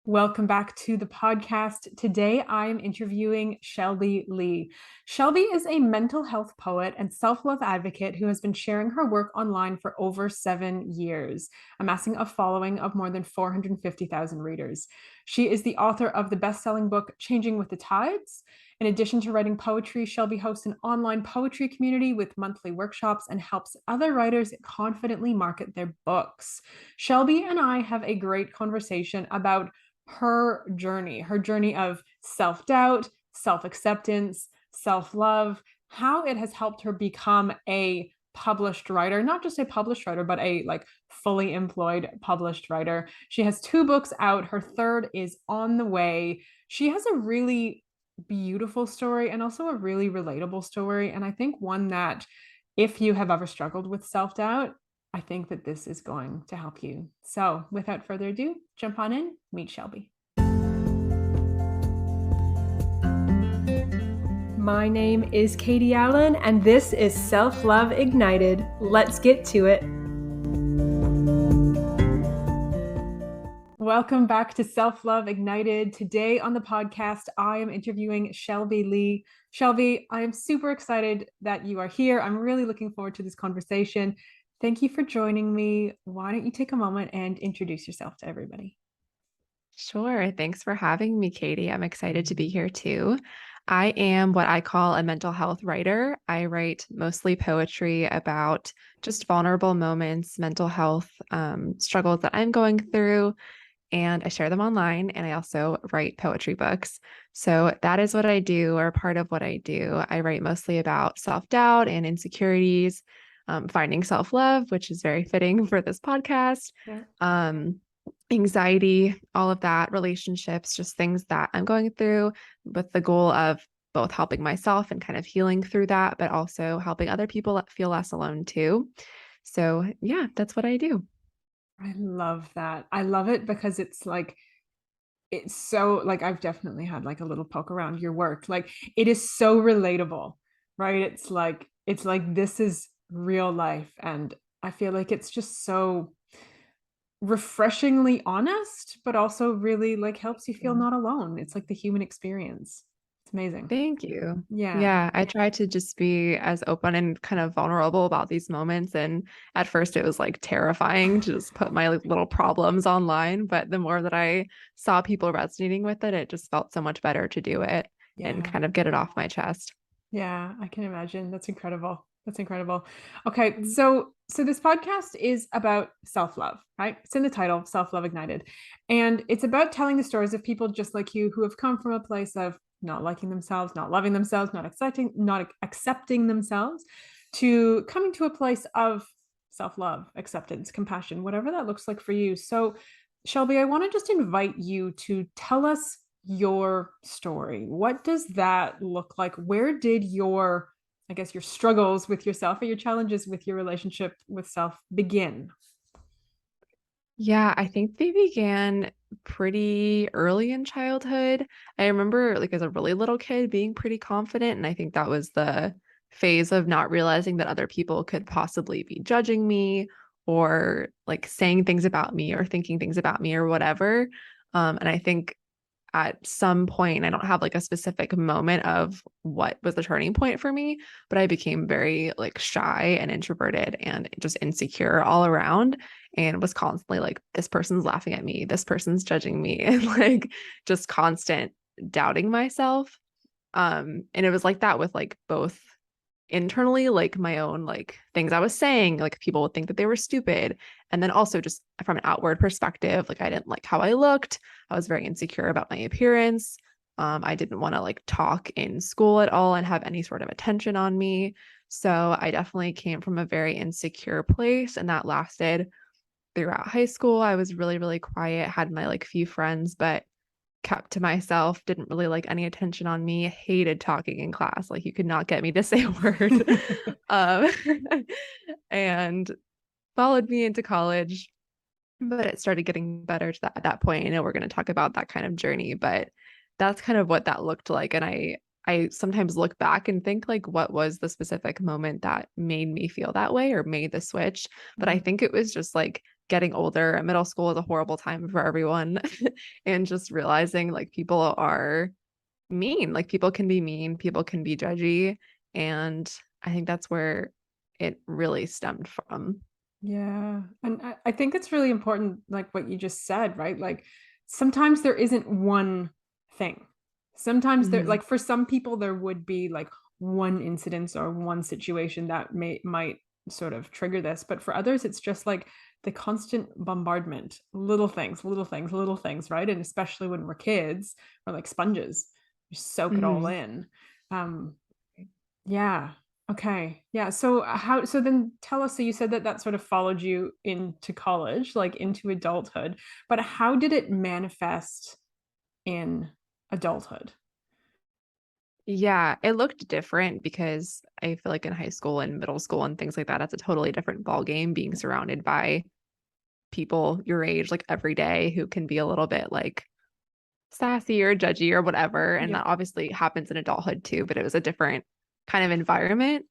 Welcome back to the podcast. Today, I'm interviewing Shelby Leigh. Shelby is a mental health poet and self-love advocate who has been sharing her work online for over 7 years, amassing a following of more than 450,000 readers. She is the author of the best-selling book, Changing with the Tides. In addition to writing poetry, Shelby hosts an online poetry community with monthly workshops and helps other writers confidently market their books. Shelby and I have a great conversation about her journey of self-doubt, self-acceptance, self-love, how it has helped her become a published writer, not just a published writer, but a fully employed published writer. She has 2 books out. Her third is on the way. She has a really beautiful story and also a really relatable story. And I think one that if you have ever struggled with self-doubt, I think that this is going to help you. So without further ado, jump on in, meet Shelby. My name is Katie Allen, and this is Self-Love Ignited. Let's get to it. Welcome back to Self-Love Ignited. Today on the podcast, I am interviewing Shelby Leigh. Shelby, I am super excited that you are here. I'm really looking forward to this conversation. Thank you for joining me. Why don't you take a moment and introduce yourself to everybody? Sure. Thanks for having me, Katie. I'm excited to be here too. I am what I call a mental health writer. I write mostly poetry about just vulnerable moments, mental health struggles that I'm going through, and I share them online. And I also write poetry books. So that is what I do, or part of what I do. I write mostly about self-doubt and insecurities, finding self-love, which is very fitting for this podcast. Yeah. Anxiety, all of that, relationships, just things that I'm going through with the goal of both helping myself and kind of healing through that, but also helping other people feel less alone too. So yeah, that's what I do. I love that. I love it because it's so I've definitely had a little poke around your work. It is so relatable, right? It's like this is real life, and I feel like it's just so refreshingly honest, but also really helps you feel not alone. It's like the human experience. It's amazing. Thank you. Yeah. Yeah, I try to just be as open and kind of vulnerable about these moments. And at first, it was like terrifying to just put my little problems online. But the more that I saw people resonating with it, it just felt so much better to do it and Yeah. kind of get it off my chest. Yeah, I can imagine. That's incredible. That's incredible. Okay, so this podcast is about self-love, right? It's in the title, Self-Love Ignited. And it's about telling the stories of people just like you who have come from a place of not liking themselves, not loving themselves, not accepting themselves, to coming to a place of self-love, acceptance, compassion, whatever that looks like for you. So, Shelby, I want to just invite you to tell us your story. What does that look like? Where did your struggles with yourself or your challenges with your relationship with self begin? Yeah, I think they began pretty early in childhood. I remember like as a really little kid being pretty confident, and I think that was the phase of not realizing that other people could possibly be judging me or like saying things about me or thinking things about me or whatever. And I think at some point, I don't have like a specific moment of what was the turning point for me, but I became very like shy and introverted and just insecure all around and was constantly like, this person's laughing at me, this person's judging me, and like just constant doubting myself. And it was like that with like both internally, like my own like things I was saying, like people would think that they were stupid. And then also just from an outward perspective, like I didn't like how I looked. I was very insecure about my appearance. I didn't want to like talk in school at all and have any sort of attention on me. So I definitely came from a very insecure place, and that lasted throughout high school. I was really, really quiet, had my like few friends, but kept to myself, didn't really like any attention on me, hated talking in class. Like you could not get me to say a word. um, and followed me into college, but it started getting better to that at that point. And we're going to talk about that kind of journey, but that's kind of what that looked like. And I sometimes look back and think like, what was the specific moment that made me feel that way or made the switch? But I think it was just like getting older. Middle school is a horrible time for everyone. And just realizing like people are mean, like people can be mean, people can be judgy. And I think that's where it really stemmed from. Yeah. And I think it's really important, like what you just said, right? Like sometimes there isn't one thing. Sometimes there, Mhm. like for some people, there would be like one incident or one situation that might sort of trigger this. But for others, it's just like the constant bombardment, little things, little things, little things, right? And especially when we're kids, we're like sponges. We soak it all Mhm. in. Um, yeah. Okay. Yeah. So so then tell us, so you said that that sort of followed you into college, like into adulthood, but how did it manifest in adulthood? Yeah, it looked different because I feel like in high school and middle school and things like that, it's a totally different ball game being surrounded by people your age like every day who can be a little bit like sassy or judgy or whatever. And Yeah. that obviously happens in adulthood too, but it was a different kind of environment.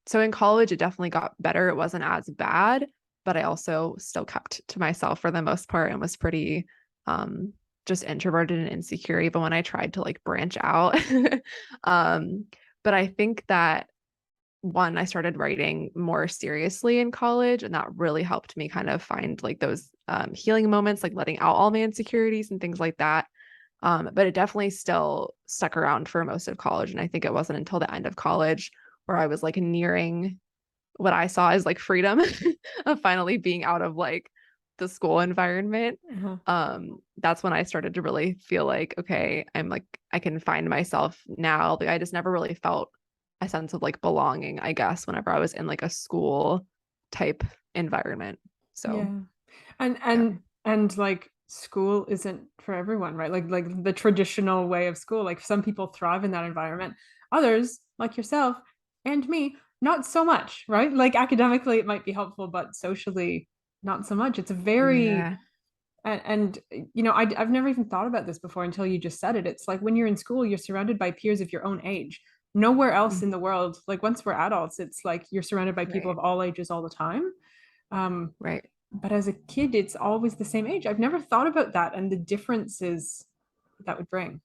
So in college, it definitely got better. It wasn't as bad, but I also still kept to myself for the most part and was pretty um, just introverted and insecure, even when I tried to like branch out. um, but I think that one, I started writing more seriously in college, and that really helped me kind of find like those healing moments, like letting out all my insecurities and things like that. But it definitely still stuck around for most of college. And I think it wasn't until the end of college where I was like nearing what I saw as like freedom of finally being out of like the school environment. Uh-huh. That's when I started to really feel like, okay, I'm like, I can find myself now. Like I just never really felt a sense of like belonging, I guess, whenever I was in like a school type environment. So Yeah. And yeah. like school isn't for everyone, right? Like the traditional way of school. Like some people thrive in that environment. Others, like yourself and me, not so much, right? Like academically it might be helpful, but socially not so much. It's a very Yeah. and you know, I've never even thought about this before until you just said it. It's like when you're in school, you're surrounded by peers of your own age. Nowhere else in Mhm. the world, like once we're adults, it's like you're surrounded by people Right. of all ages all the time. Um, Right. but as a kid, it's always the same age. I've never thought about that and the differences that would bring.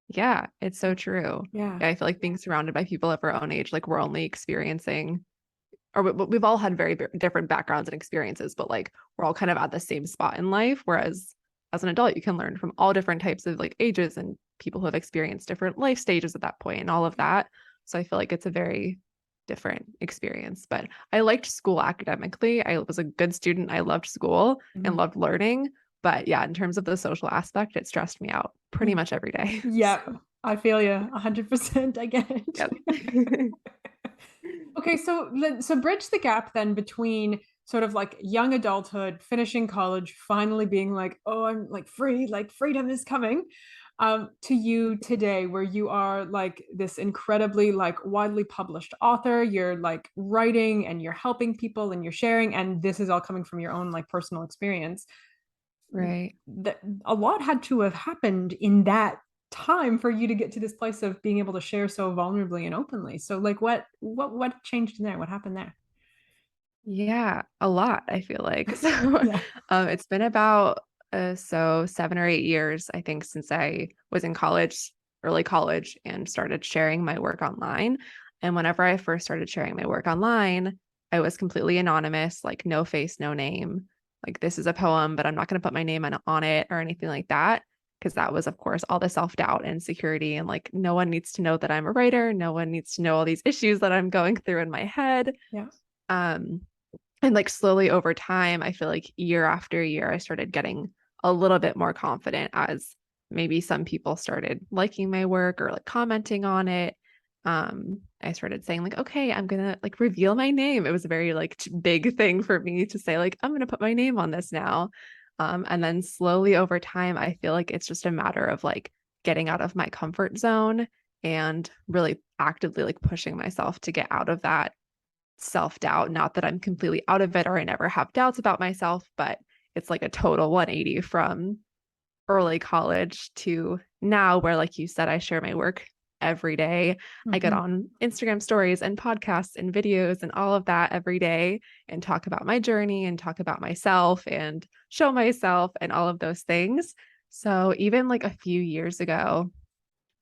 Yeah, it's so true. Yeah. Yeah, I feel like being surrounded by people of our own age, like we're only experiencing, or we've all had very different backgrounds and experiences, but like we're all kind of at the same spot in life. Whereas as an adult, you can learn from all different types of like ages and people who have experienced different life stages at that point and all of that. So I feel like it's a very different experience. But I liked school academically. I was a good student. I loved school and Mhm. loved learning. But yeah, in terms of the social aspect, it stressed me out pretty much every day. Yeah, So, I feel you 100%. I get it. yep. Okay, so bridge the gap then between sort of like young adulthood, finishing college, finally being like, oh, I'm like free, like freedom is coming, to you today, where you are like this incredibly like widely published author. You're like writing and you're helping people and you're sharing, and this is all coming from your own like personal experience. Right. That a lot had to have happened in that time for you to get to this place of being able to share so vulnerably and openly. So like what changed in there? What happened there? Yeah, a lot, I feel like. So, Yeah. it's been about 7 or 8 years, I think, since I was in college, early college, and started sharing my work online. And whenever I first started sharing my work online, I was completely anonymous, like no face, no name. Like this is a poem, but I'm not going to put my name on it or anything like that. Because that was, of course, all the self-doubt and insecurity. And like, no one needs to know that I'm a writer. No one needs to know all these issues that I'm going through in my head. Yeah. Um, and like slowly over time, I feel like year after year, I started getting a little bit more confident as maybe some people started liking my work or like commenting on it. I started saying like, okay, I'm gonna like reveal my name. It was a very like big thing for me to say like, I'm gonna put my name on this now. And then slowly over time, I feel like it's just a matter of like getting out of my comfort zone and really actively like pushing myself to get out of that self doubt. Not that I'm completely out of it or I never have doubts about myself, but it's like a total 180 from early college to now, where, like you said, I share my work every day. I get Mhm. on Instagram stories and podcasts and videos and all of that every day and talk about my journey and talk about myself and show myself and all of those things. So even like a few years ago,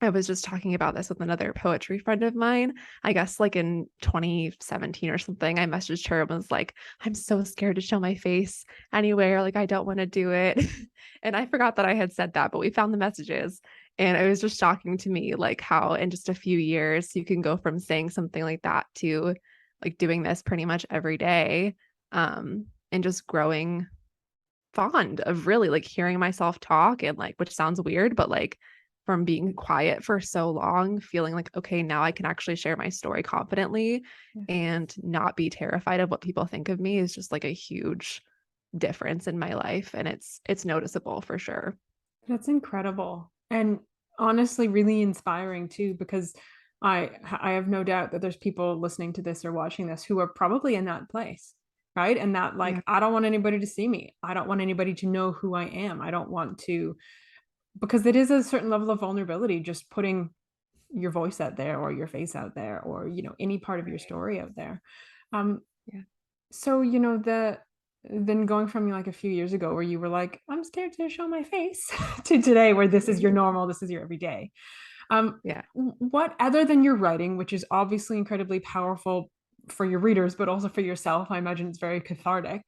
I was just talking about this with another poetry friend of mine. I guess like in 2017 or something, I messaged her and was like, I'm so scared to show my face anywhere. Like, I don't want to do it. And I forgot that I had said that, but we found the messages. And it was just shocking to me, like, how in just a few years you can go from saying something like that to like doing this pretty much every day, and just growing fond of really like hearing myself talk and like, which sounds weird, but like from being quiet for so long, feeling like, okay, now I can actually share my story confidently Yeah. and not be terrified of what people think of me is just like a huge difference in my life. And it's noticeable for sure. That's incredible. And honestly, really inspiring too, because I have no doubt that there's people listening to this or watching this who are probably in that place, right? And that Yeah. like, I don't want anybody to see me. I don't want anybody to know who I am. I don't want to, because it is a certain level of vulnerability just putting your voice out there or your face out there or, any part of your Right. story out there. Um, Yeah. So, then going from like a few years ago where you were like, I'm scared to show my face to today where this is your normal, this is your everyday. Yeah. What other than your writing, which is obviously incredibly powerful for your readers, but also for yourself, I imagine it's very cathartic.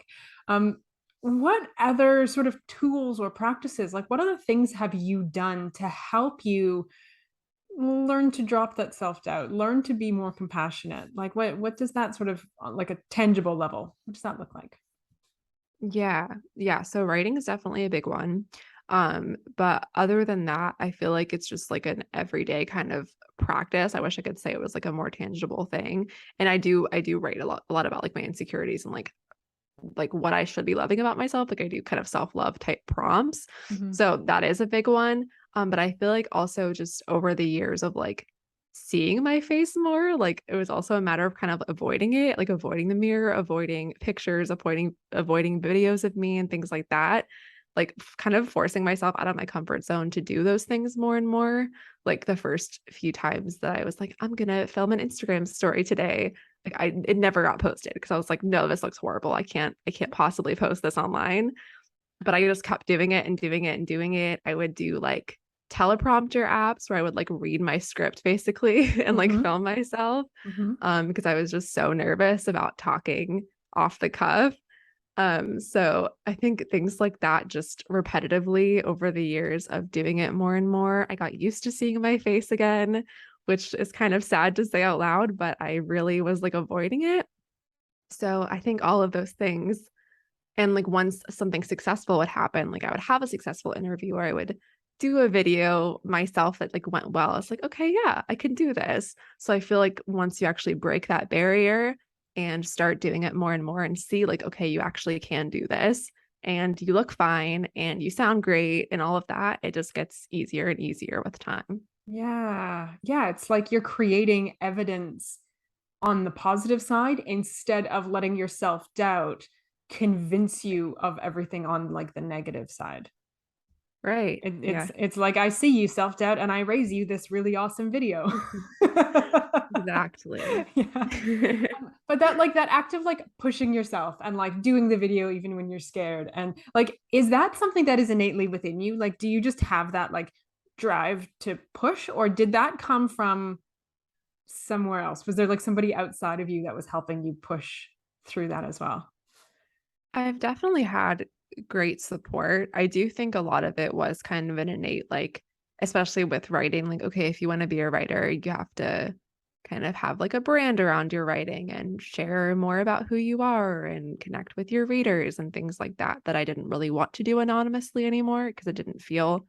Um, what other sort of tools or practices, like what other things have you done to help you learn to drop that self-doubt, learn to be more compassionate? Like what does that sort of like a tangible level, what does that look like? Yeah. Yeah. So writing is definitely a big one. But other than that, I feel like it's just like an everyday kind of practice. I wish I could say it was like a more tangible thing. And I do write a lot about like my insecurities and like what I should be loving about myself. Like I do kind of self-love type prompts. Mm-hmm. So that is a big one. But I feel like also just over the years of like seeing my face more, like it was also a matter of kind of avoiding it, like avoiding the mirror, avoiding pictures, avoiding videos of me and things like that. Like kind of forcing myself out of my comfort zone to do those things more and more. Like the first few times that I was like, I'm gonna film an Instagram story today, like it never got posted because I was like, no, this looks horrible. I can't possibly post this online. But I just kept doing it and doing it and doing it. I would do like teleprompter apps where I would like read my script basically and like Mm-hmm. film myself, Mm-hmm. because I was just so nervous about talking off the cuff. So I think things like that just repetitively over the years of doing it more and more, I got used to seeing my face again, which is kind of sad to say out loud, but I really was like avoiding it. So I think all of those things, and like once something successful would happen, like I would have a successful interview or I would do a video myself that like went well. It's like, okay, yeah, I can do this. So I feel like once you actually break that barrier and start doing it more and more and see like, okay, you actually can do this and you look fine and you sound great and all of that, it just gets easier and easier with time. Yeah. Yeah. It's like you're creating evidence on the positive side instead of letting your self-doubt convince you of everything on like the negative side. Right. It, Yeah. it's like I see you self-doubt and I raise you this really awesome video. Exactly. Yeah. But that like that act of like pushing yourself and like doing the video even when you're scared and like is that something that is innately within you? Like do you just have that like drive to push or did that come from somewhere else? Was there like somebody outside of you that was helping you push through that as well? I've definitely had great support. I do think a lot of it was kind of an innate, like, especially with writing, like, okay, if you want to be a writer, you have to kind of have like a brand around your writing and share more about who you are and connect with your readers and things like that, that I didn't really want to do anonymously anymore because it didn't feel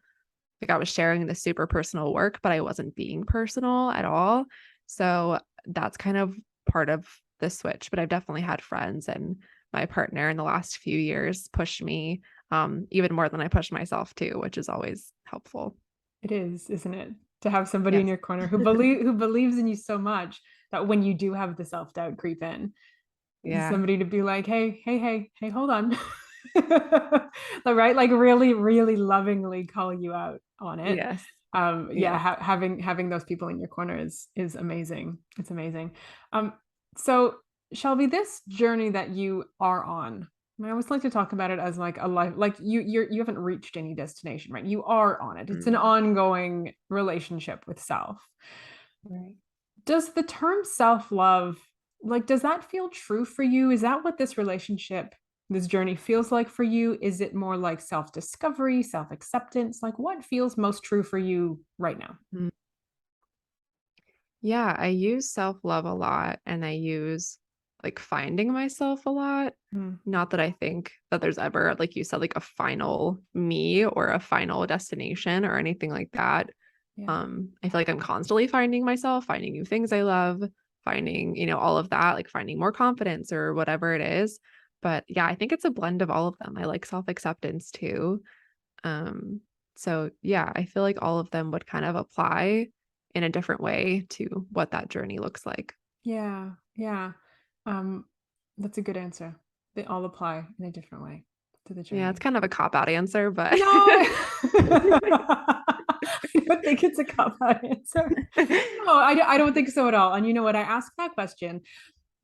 like I was sharing the super personal work, but I wasn't being personal at all. So that's kind of part of the switch. But I've definitely had friends and my partner in the last few years push me, even more than I push myself too, which is always helpful. It is, isn't it? To have somebody in Yes. your corner who believes in you so much that when you do have the self-doubt creep in, Yeah. somebody to be like, hey, hey, hey, hey, hold on. Right? Like really, really lovingly call you out on it. Yes. Yeah, Yes. having those people in your corner is amazing. It's amazing. Um, so Shelby, this journey that you are on, I always like to talk about it as like a life, like you haven't reached any destination, right? You are on it. It's an Mm. ongoing relationship with self. Right. Does the term self-love, like, does that feel true for you? Is that what this relationship, this journey feels like for you? Is it more like self-discovery, self-acceptance? Like, what feels most true for you right now? Mm. Yeah, I use self-love a lot and I use like finding myself a lot. Mm, Not that I think that there's ever, like you said, like a final me or a final destination or anything like that. yeah. I feel like I'm constantly finding myself, finding new things I love, finding, all of that, like finding more confidence or whatever it is. But yeah, I think it's a blend of all of them. I like self-acceptance too. Um, so yeah, I feel like all of them would kind of apply in a different way to what that journey looks like. Yeah. Yeah. Um, that's a good answer. They all apply in a different way to the Yeah, it's journey. kind of a cop-out answer, but No, I don't think it's a cop-out answer. No, I don't think so at all. And you know what? I asked that question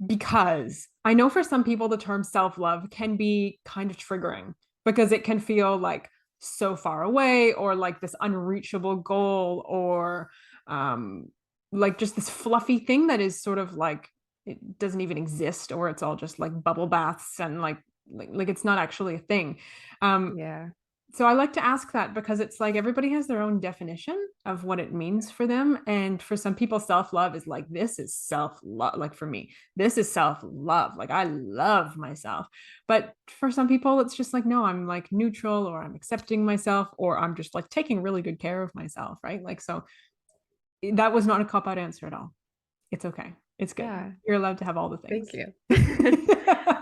because I know for some people the term self-love can be kind of triggering because it can feel like so far away or like this unreachable goal or um like just this fluffy thing that is sort of like it doesn't even exist or it's all just like bubble baths and like it's not actually a thing. Um yeah, so I like to ask that because it's like everybody has their own definition of what it means for them. And for some people, self love is like, this is self love. Like for me, this is self love. Like I love myself. But for some people, it's just like, no, I'm like neutral or I'm accepting myself or I'm just like taking really good care of myself. Right. Like, so that was not a cop out answer at all. It's okay. It's good. yeah. You're allowed to have all the Thank things. you.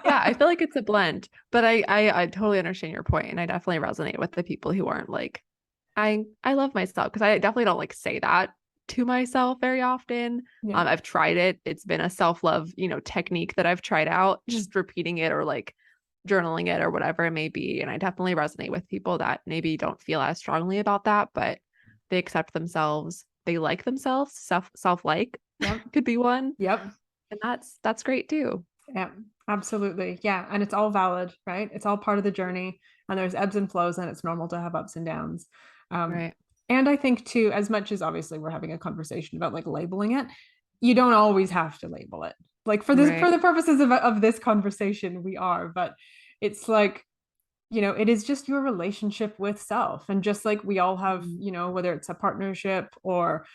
Yeah, I feel like it's a blend, but I totally understand your point, and I definitely resonate with the people who aren't like, I love myself because I definitely don't like say that to myself very often. Yeah. I've tried it. It's been a self-love, technique that I've tried out, just repeating it or like journaling it or whatever it may be. And I definitely resonate with people that maybe don't feel as strongly about that, but they accept themselves, they like themselves, self-like Yep. could be one. Yep. And that's great too. Yeah, absolutely. Yeah. And it's all valid, right? It's all part of the journey. And there's ebbs and flows, and it's normal to have ups and downs. Um, Right. and I think too, as much as obviously we're having a conversation about like labeling it, you don't always have to label it. Like for Right. the purposes of this conversation, we are, but it's like, it is just your relationship with self. And just like we all have, Mhm. whether it's a partnership or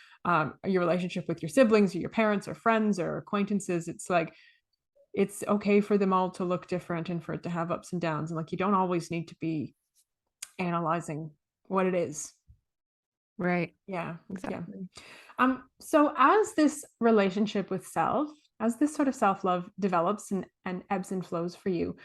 your relationship with your siblings or your parents or friends or acquaintances, it's like it's okay for them all to look different and for it to have ups and downs. And like you don't always need to be analyzing what it is. Right. Yeah. Yeah. Exactly. So as this relationship with self, as this sort of self-love develops and ebbs and flows for you,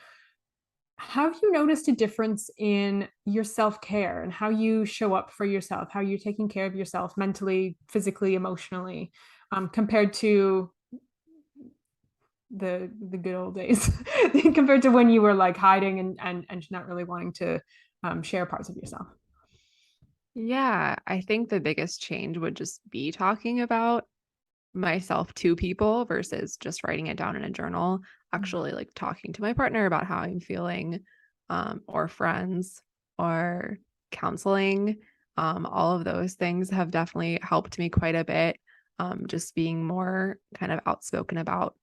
have you noticed a difference in your self-care and how you show up for yourself, how you're taking care of yourself mentally, physically, emotionally, compared to the good old days compared to when you were like hiding and not really wanting to share parts of yourself. Yeah, I think the biggest change would just be talking about myself to people versus just writing it down in a journal, Mm, actually like talking to my partner about how I'm feeling, or friends or counseling. All of those things have definitely helped me quite a bit. Just being more kind of outspoken about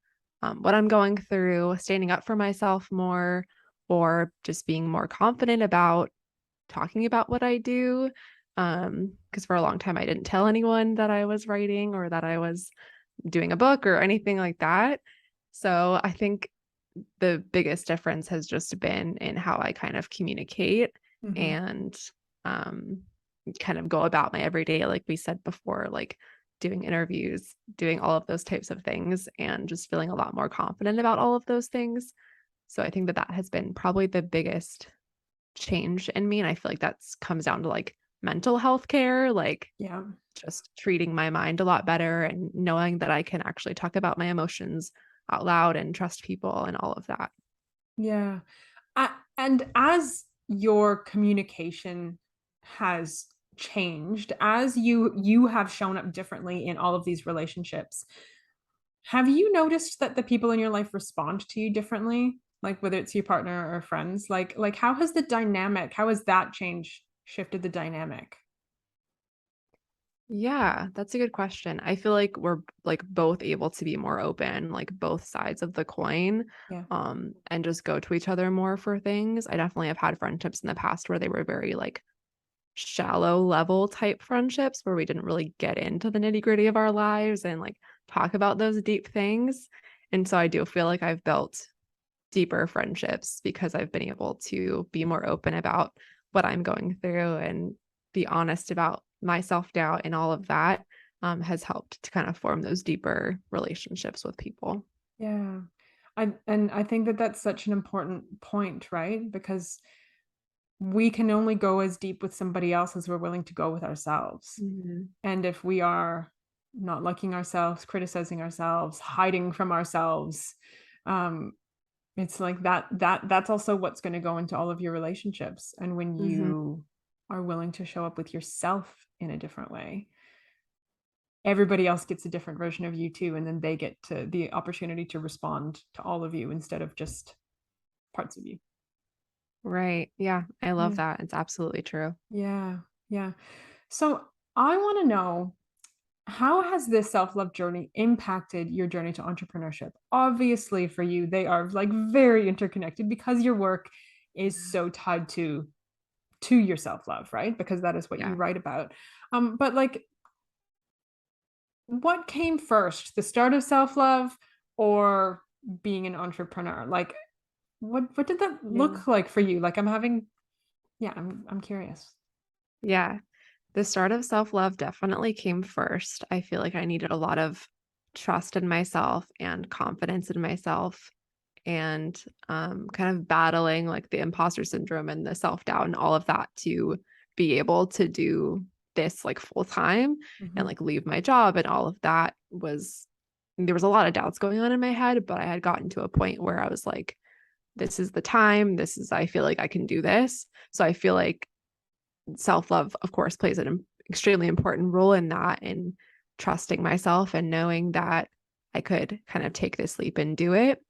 what I'm going through, standing up for myself more, or just being more confident about talking about what I do. Because for a long time I didn't tell anyone that I was writing or that I was doing a book or anything like that. So I think the biggest difference has just been in how I kind of communicate mm-hmm. and um, kind of go about my everyday, like we said before, like doing interviews, doing all of those types of things, and just feeling a lot more confident about all of those things. So I think that that has been probably the biggest change in me. And I feel like that's comes down to like mental health care, like Yeah. just treating my mind a lot better and knowing that I can actually talk about my emotions out loud and trust people and all of that. Yeah. I, And as your communication has changed, as you have shown up differently in all of these relationships, have you noticed that the people in your life respond to you differently? Like whether it's your partner or friends? Like how has the dynamic, how has that change shifted the dynamic? Yeah, that's a good question. I feel like we're like both able to be more open, like both sides of the coin, Yeah. and just go to each other more for things. I definitely have had friendships in the past where they were very like shallow level type friendships where we didn't really get into the nitty-gritty of our lives and like talk about those deep things. And so I do feel like I've built deeper friendships because I've been able to be more open about what I'm going through and be honest about my self doubt and all of that has helped to kind of form those deeper relationships with people. Yeah. I think that that's such an important point, right? Because we can only go as deep with somebody else as we're willing to go with ourselves. Mhm. And if we are not liking ourselves, criticizing ourselves, hiding from ourselves, um, it's like that's also what's going to go into all of your relationships. And when Mhm. you are willing to show up with yourself in a different way, everybody else gets a different version of you too, and then they get to the opportunity to respond to all of you instead of just parts of you. Right. Yeah, I love Yeah. that. It's absolutely true. Yeah. Yeah. So I want to know, how has this self-love journey impacted your journey to entrepreneurship? Obviously, for you, they are like very interconnected because your work is so tied to your self-love, right? Because that is what you Yeah. write about. But like, what came first, the start of self-love or being an entrepreneur? Like, what did that Yeah. look like for you? Like, yeah, I'm curious. Yeah. The start of self-love definitely came first. I feel like I needed a lot of trust in myself and confidence in myself and kind of battling like the imposter syndrome and the self-doubt and all of that to be able to do this like full time and Mhm. like leave my job and all of that was there was a lot of doubts going on in my head, but I had gotten to a point where I was like, this is the time. This is, I feel like I can do this. So I feel like self love, of course, plays an extremely important role in that and trusting myself and knowing that I could kind of take this leap and do it.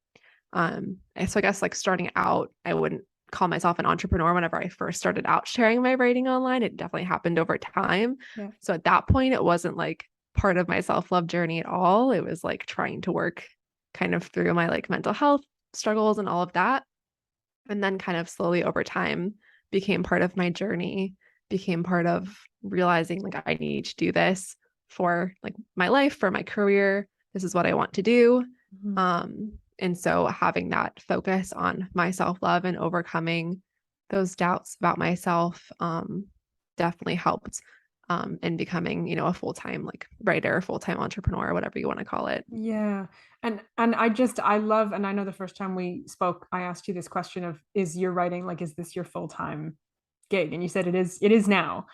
And so I guess like starting out, I wouldn't call myself an entrepreneur whenever I first started out sharing my writing online. It definitely happened over time. Yeah. So at that point, it wasn't like part of my self love journey at all. It was like trying to work kind of through my like mental health struggles and all of that. And then kind of slowly over time became part of my journey, became part of realizing like I need to do this for like my life, for my career. This is what I want to do. Mhm. And so having that focus on my self-love and overcoming those doubts about myself definitely helped in becoming, a full-time like writer, full-time entrepreneur, whatever you want to call it. Yeah. And I love, and I know the first time we spoke, I asked you this question of, is your writing, like, is this your full-time gig? And you said it is now.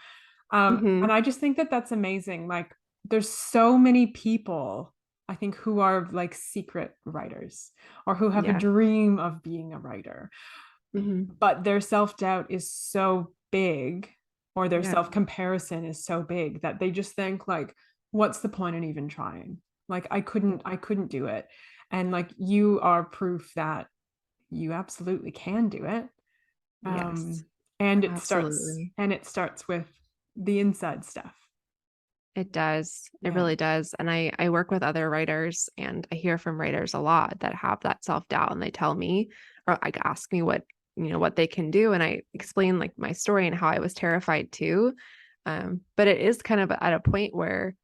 And Hmm. I just think that that's amazing. Like, there's so many people, I think, who are like secret writers or who have a Yeah. dream of being a writer, Hmm. but their self-doubt is so big, or their Yeah. self-comparison is so big that they just think like, what's the point in even trying? Like, I couldn't do it. And like, you are proof that you absolutely can do it. Yes. um and it starts Absolutely. and it starts with the inside stuff. It does. It Yeah. really does. And I work with other writers and I hear from writers a lot that have that self-doubt and they tell me or like ask me what they can do. And I explain like my story and how I was terrified too. But it is kind of at a point where,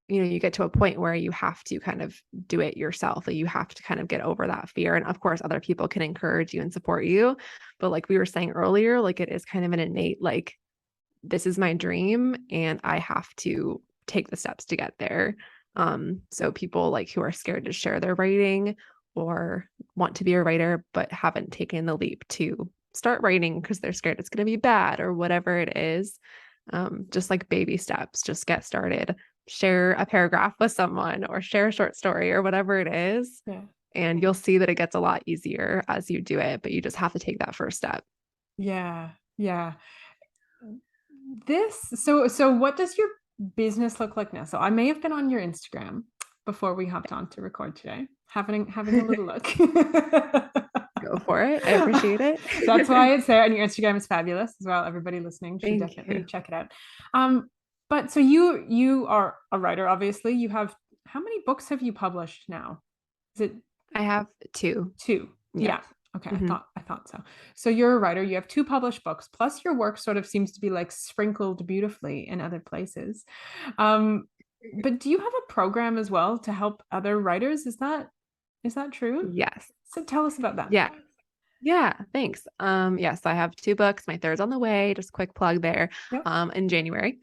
you get to a point where you have to kind of do it yourself. Like you have to kind of get over that fear. And of course, other people can encourage you and support you. But like we were saying earlier, like it is kind of an innate like this is my dream and I have to take the steps to get there. So people like who are scared to share their writing or want to be a writer but haven't taken the leap to start writing because they're scared it's going to be bad or whatever it is. Just like baby steps, just get started. Share a paragraph with someone or share a short story or whatever it is. Yeah. And you'll see that it gets a lot easier as you do it, but you just have to take that first step. Yeah. Yeah. So what does your business look like now? So I may have been on your Instagram before we hopped on to record today, having a little look. Go for it. I appreciate it. That's why it's there, and your Instagram is fabulous as well. Everybody listening should Thank definitely you. check it out. But so you are a writer, obviously. You have how many books have you published now? Is it I have two. two? Yes. Yeah. Okay, I Hmm. thought so. So you're a writer, you have two published books, plus your work sort of seems to be like sprinkled beautifully in other places. Um, but do you have a program as well to help other writers? Is that true? Yes. So tell us about that. Yeah. Yeah, thanks. Yes, I have two books. My third's on the way. Just quick plug there. Yep. In January.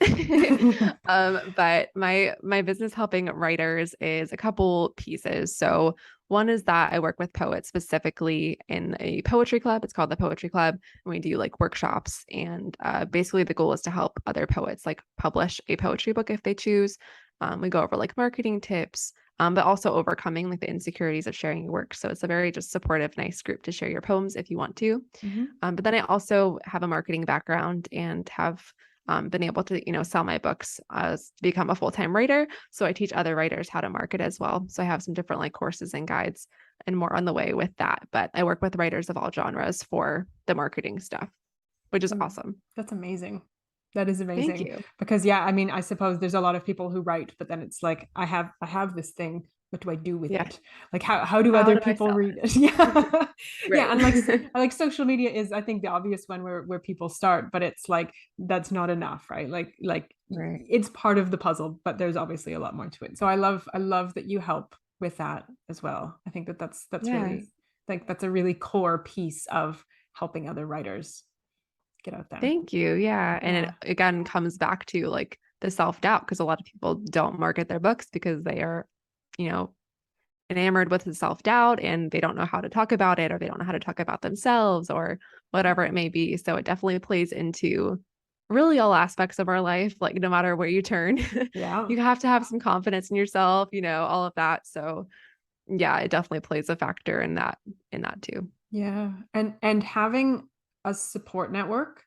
But my business helping writers is a couple pieces. So one is that I work with poets specifically in a poetry club. It's called the Poetry Club, and we do like workshops. And basically, the goal is to help other poets like publish a poetry book if they choose. We go over like marketing tips, but also overcoming like the insecurities of sharing your work. So it's a very just supportive, nice group to share your poems if you want to. Mhm. But then I also have a marketing background and have been able to, sell my books as to become a full-time writer. So I teach other writers how to market as well. So I have some different like courses and guides and more on the way with that. But I work with writers of all genres for the marketing stuff, which is awesome. That's amazing. That is Thank amazing. you. Because yeah, I mean, I suppose there's a lot of people who write, but then it's like I have this thing. What do I do with Yeah. it? Like how do How other do I people sell read it? it? Yeah. Yeah, Right. and like social media is I think the obvious one where people start, but it's like that's not enough, right? Like Right. it's part of the puzzle, but there's obviously a lot more to it. So I love that you help with that as well. I think that's Yes. really like that's a really core piece of helping other writers get out there. Thank you. Yeah. And it Yeah. again comes back to like the self-doubt because a lot of people don't market their books because they are, you know, enamored with the self-doubt and they don't know how to talk about it or they don't know how to talk about themselves or whatever it may be. So it definitely plays into really all aspects of our life, like no matter where you turn. Yeah. You have to have some confidence in yourself, all of that. So yeah, it definitely plays a factor in that too. Yeah. And having a support network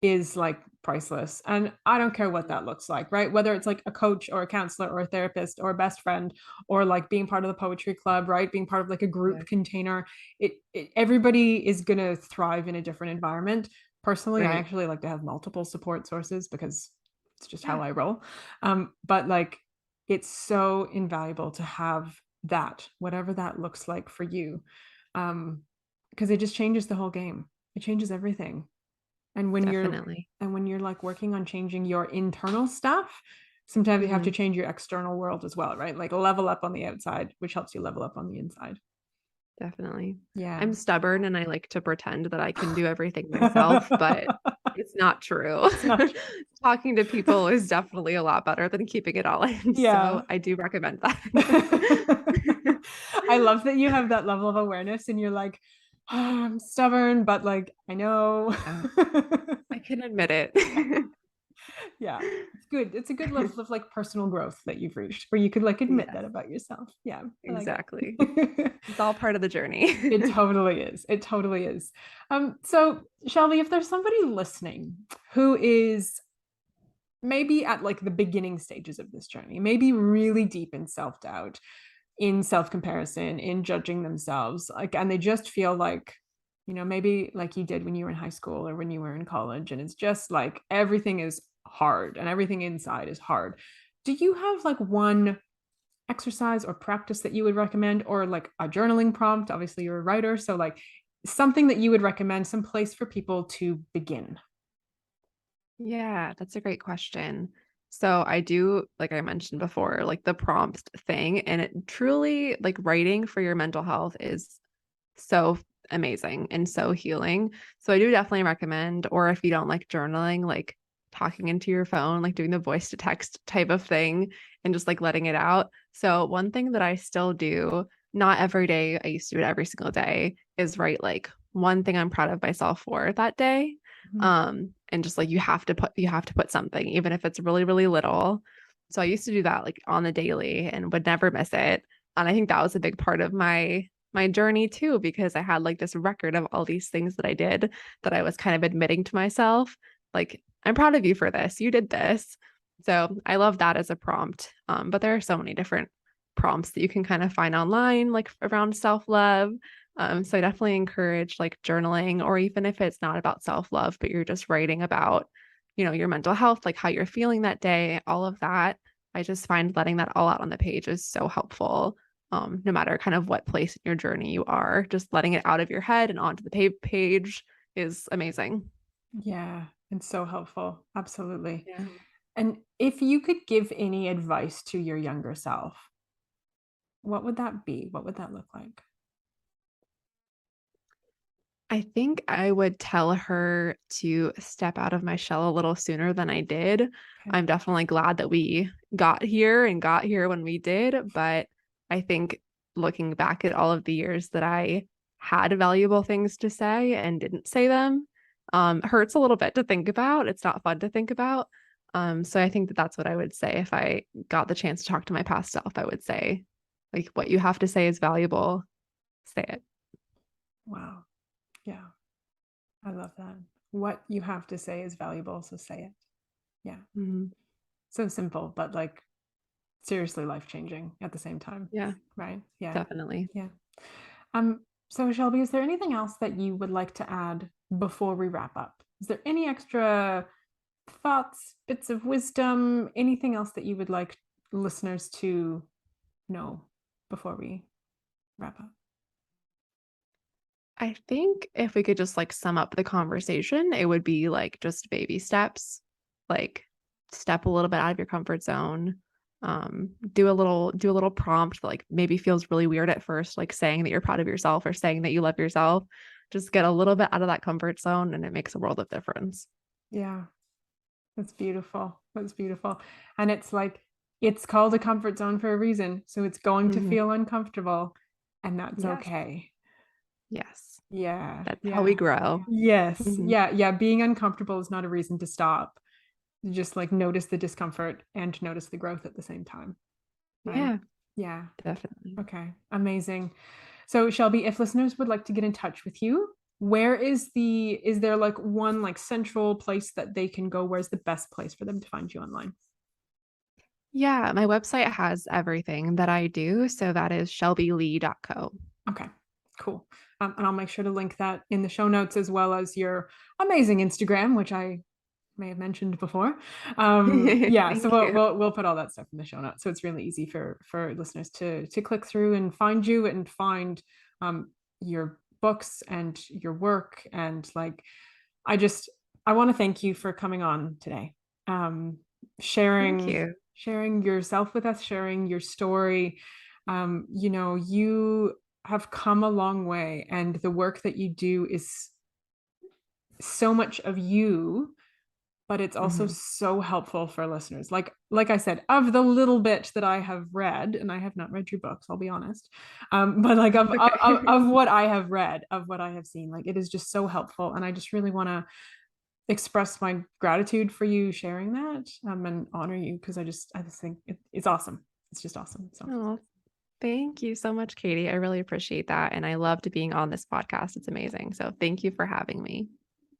is like priceless. And I don't care what that looks like, right? Whether it's like a coach or a counselor or a therapist or a best friend or like being part of the poetry club, right? Being part of like a Yeah. group container. Everybody is going to thrive in a different environment. Personally, I Right. actually like to have multiple support sources because it's just how Yeah. I roll. But like it's so invaluable to have that, whatever that looks like for you. Um, because it just changes the whole game. It changes everything. And when you're Definitely. and when you're like working on changing your internal stuff, sometimes you have to Mhm. change your external world as well, right? Like level up on the outside, which helps you level up on the inside. Definitely. Yeah. I'm stubborn and I like to pretend that I can do everything myself, but it's not true. It's not Talking to people is definitely a lot better than keeping it all in. So yeah. I do recommend that. I love that you have that level of awareness and you're like, oh, I'm stubborn, but like I know. Yeah, I can admit it. Yeah, it's good. It's a good level of like personal growth that you've reached where you could like admit Yes, that about yourself. Yeah, I like exactly. it. It's all part of the journey. It totally is. It totally is. So Shelby, if there's somebody listening who is maybe at like the beginning stages of this journey, maybe really deep in self-doubt, in self-comparison, in judging themselves, like, and they just feel like, maybe like you did when you were in high school or when you were in college, and it's just like everything is hard and everything inside is hard. Do you have like one exercise or practice that you would recommend, or like a journaling prompt? Obviously you're a writer, so like something that you would recommend, some place for people to begin. Yeah, that's a great question. So I do, like I mentioned before, like the prompt thing, and it truly like writing for your mental health is so amazing and so healing. So I do definitely recommend, or if you don't like journaling, like talking into your phone, like doing the voice to text type of thing and just like letting it out. So one thing that I still do, not every day, I used to do it every single day, is write like one thing I'm proud of myself for that day. Mhm. And just like you have to put something, even if it's really, really little. So I used to do that like on the daily and would never miss it. And I think that was a big part of my my journey too, because I had like this record of all these things that I did that I was kind of admitting to myself, like, I'm proud of you for this. You did this. So I love that as a prompt. But there are so many different prompts that you can kind of find online, like around self-love. So I definitely encourage like journaling, or even if it's not about self-love, but you're just writing about, your mental health, like how you're feeling that day, all of that. I just find letting that all out on the page is so helpful. No matter kind of what place in your journey you are, just letting it out of your head and onto the page is amazing. Yeah, it's so helpful. Absolutely. Yeah. And if you could give any advice to your younger self, what would that be? What would that look like? I think I would tell her to step out of my shell a little sooner than I did. Okay. I'm definitely glad that we got here and got here when we did, but I think looking back at all of the years that I had valuable things to say and didn't say them, hurts a little bit to think about. It's not fun to think about. So I think that that's what I would say if I got the chance to talk to my past self. I would say, like, what you have to say is valuable. Say it. Wow. Yeah, I love that. What you have to say is valuable, so say it. Yeah. Mhm. So simple, but like seriously life changing at the same time. Yeah, Right? Yeah. definitely. Yeah. So Shelby, is there anything else that you would like to add before we wrap up? Is there any extra thoughts, bits of wisdom, anything else that you would like listeners to know before we wrap up? I think if we could just like sum up the conversation, it would be like just baby steps. Like step a little bit out of your comfort zone. Do a little prompt that like maybe feels really weird at first, like saying that you're proud of yourself or saying that you love yourself. Just get a little bit out of that comfort zone and it makes a world of difference. Yeah, that's beautiful. That's beautiful. And it's like, it's called a comfort zone for a reason. So it's going to Mhm. feel uncomfortable, and that's Yes. okay. Yes. Yeah. That's how we Yeah. grow. Yes. Mhm. Yeah. Yeah. Being uncomfortable is not a reason to stop. Just like notice the discomfort and notice the growth at the same time. Right. Yeah, Yeah. definitely. Okay. Amazing. So Shelby, if listeners would like to get in touch with you, is there like one like central place that they can go? Where's the best place for them to find you online? Yeah, my website has everything that I do. So that is shelbyleigh.co. Okay, cool. And I'll make sure to link that in the show notes, as well as your amazing Instagram, which I may have mentioned before. Yeah, so Thank you. we'll put all that stuff in the show notes, so it's really easy for listeners to click through and find you and find um, your books and your work. And like, I just I want to thank you for coming on today, um, Thank sharing you. sharing yourself with us, sharing your story. You have come a long way, and the work that you do is so much of you, but it's also Mhm. so helpful for listeners. Like I said, of the little bit that I have read, and I have not read your books, I'll be honest, but like Okay. of what I have read, of what I have seen, like it is just so helpful, and I just really want to express my gratitude for you sharing that, and honor you, because I just think it's awesome. It's just awesome. So Oh, thank you so much, Katie. I really appreciate that. And I loved being on this podcast. It's amazing. So thank you for having me.